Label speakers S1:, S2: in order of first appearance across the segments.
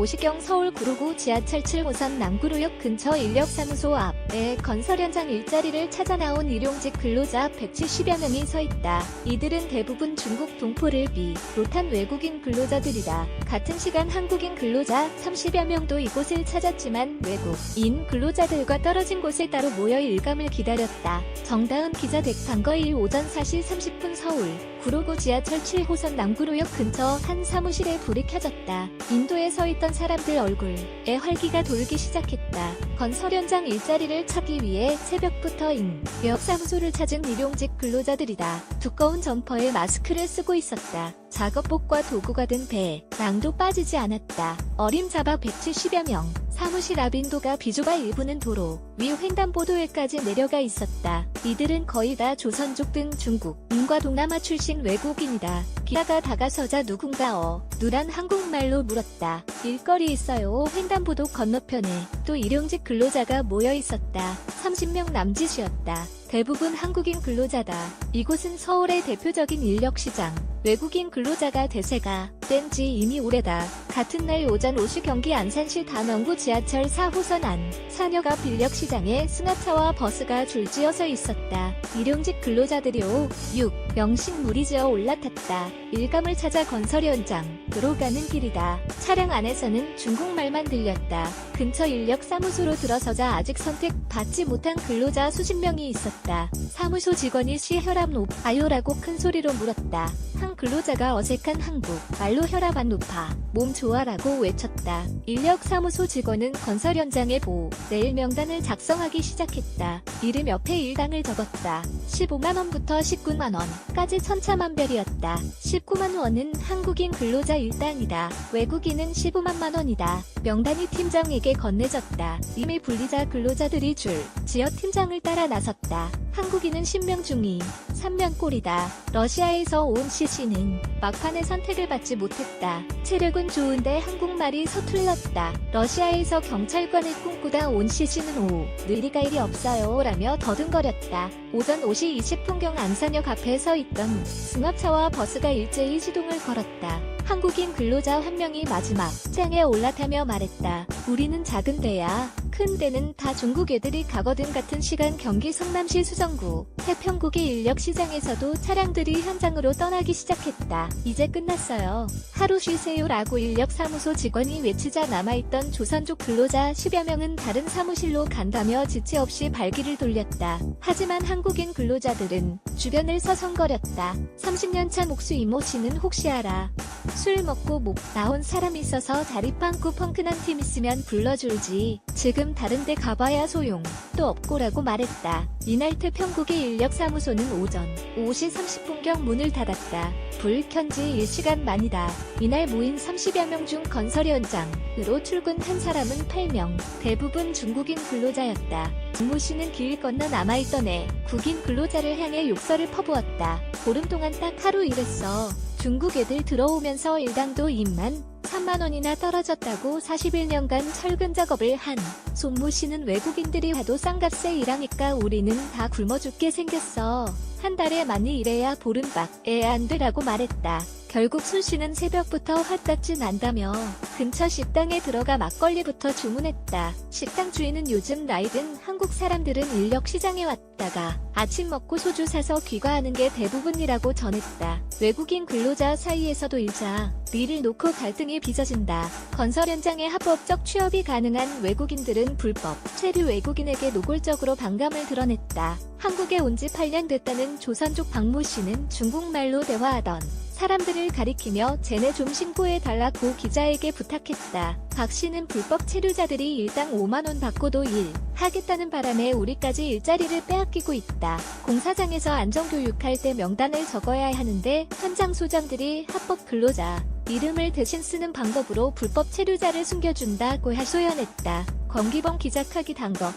S1: 5시경 서울 구로구 지하철 7호선 남구로역 근처 인력사무소 앞에 건설 현장 일자리를 찾아 나온 일용직 근로자 170여 명이 서 있다. 이들은 대부분 중국 동포를 비롯한 외국인 근로자들이다. 같은 시간 한국인 근로자 30여 명도 이곳을 찾았지만 외국인 근로자들과 떨어진 곳에 따로 모여 일감을 기다렸다. 정다은 기자 댁방거일 오전 4시 30분 서울 구로구 지하철 7호선 남구로역 근처 한 사무실에 불이 켜졌다. 인도에 서 있던 사람들 얼굴에 활기가 돌기 시작했다. 건설 현장 일자리를 찾기 위해 새벽부터 인력사무소를 찾은 일용직 근로자들이다. 두꺼운 점퍼에 마스크를 쓰고 있었다. 작업복과 도구가 든 배낭도 빠지지 않았다. 어림잡아 170여 명. 사무실 앞 인도가 비좁아 일부는 도로 위 횡단보도에까지 내려가 있었다. 이들은 거의 다 조선족 등 중국, 인과 동남아 출신 외국인이다. 기아가 다가서자 누군가 누란 한국말로 물었다. 일거리 있어요. 횡단보도 건너편에 또 일용직 근로자가 모여 있었다. 30명 남짓이었다. 대부분 한국인 근로자다. 이곳은 서울의 대표적인 인력시장. 외국인 근로자가 대세가 된 지 이미 오래다. 같은 날 오전 5시 경기 안산시 단원구 지하철 4호선 안 산역 앞 인력시장에 승합차와 버스가 줄지어서 있었다. 일용직 근로자들이 6명씩 무리지어 올라탔다. 일감을 찾아 건설 현장으로 가는 길이다. 차량 안에서는 중국말만 들렸다. 근처 인력사무소로 들어서자 아직 선택받지 못한 근로자 수십 명이 있었다. 사무소 직원이 시 혈압 높아요라고 큰 소리로 물었다. 한 근로자가 어색한 한국 말로 혈압 안 높아 몸 좋아라고 외쳤다. 인력사무소 직원은 건설 현장에 내일 명단을 작성하기 시작했다. 이름 옆에 일당을 적었다. 15만원부터 19만원까지 천차만별이었다. 19만원은 한국인 근로자 일당이다. 외국인은 15만원이다. 명단이 팀장에게 건네졌다. 이미 분리자 근로자들이 지어 팀장을 따라 나섰다. 한국인은 10명 중이 3명 꼴이다. 러시아에서 온 CC는 막판에 선택을 받지 못했다. 체력은 좋은데 한국말이 서툴렀다. 러시아에서 경찰관을 꿈꾸다 온 CC는 늘 이가 일이 없어요 라며 더듬거렸다. 오전 5시 20분경 안산역 앞에 서 있던 승합차와 버스가 일제히 시동을 걸었다. 한국인 근로자 한 명이 마지막 장에 올라타며 말했다. 우리는 작은 데야. 큰 데는 다 중국 애들이 가거든. 같은 시간 경기 성남시 수성구 태평국의 인력시장에서도 차량들이 현장으로 떠나기 시작했다. 이제 끝났어요. 하루 쉬세요 라고 인력사무소 직원이 외치자 남아있던 조선족 근로자 10여 명은 다른 사무실로 간다며 지체 없이 발길을 돌렸다. 하지만 한국인 근로자들은 주변을 서성거렸다. 30년차 목수 이모 씨는 혹시 알아? 술 먹고 목 나온 사람 있어서 자리 빵꾸 펑크난 팀 있으면 불러줄지. 지금 다른데 가봐야 소용도 없고라고 말했다. 이날 태평국의 인력사무소는 오전 5시 30분경 문을 닫았다. 불 켠지 1시간 만이다. 이날 모인 30여 명 중 건설 현장으로 출근한 사람은 8명. 대부분 중국인 근로자였다. 이모 씨는 길 건너 남아있던 국인 근로자를 향해 욕설을 퍼부었다. 보름 동안 딱 하루 일했어. 중국 애들 들어오면서 일당도 2만 3만원이나 떨어졌다고. 41년간 철근 작업을 한 손모 씨는 외국인들이 하도 싼값에 일하니까 우리는 다 굶어 죽게 생겼어. 한 달에 많이 일해야 보름밖에 안 되라고 말했다. 결국 손 씨는 새벽부터 화딱지 난다며 근처 식당에 들어가 막걸리부터 주문했다. 식당 주인은 요즘 나이 든 한국 사람들은 인력시장에 왔다가 아침 먹고 소주 사서 귀가하는 게 대부분이라고 전했다. 외국인 근로자 사이에서도 일자리를 놓고 갈등이 빚어진다. 건설 현장에 합법적 취업이 가능한 외국인들은 불법 체류 외국인에게 노골적으로 반감을 드러냈다. 한국에 온 지 8년 됐다는 조선족 박모 씨는 중국말로 대화하던 사람들을 가리키며 쟤네 좀 신고해달라고 기자에게 부탁했다. 박 씨는 불법 체류자들이 일당 5만원 받고도 일하겠다는 바람에 우리까지 일자리를 빼앗기고 있다. 공사장에서 안전교육할 때 명단을 적어야 하는데 현장 소장들이 합법 근로자 이름을 대신 쓰는 방법으로 불법 체류자를 숨겨준다고 하소연했다. 권기범 기자 카기 단거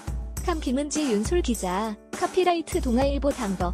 S1: 캄 김은지 윤솔 기자 카피라이트 동아일보 단거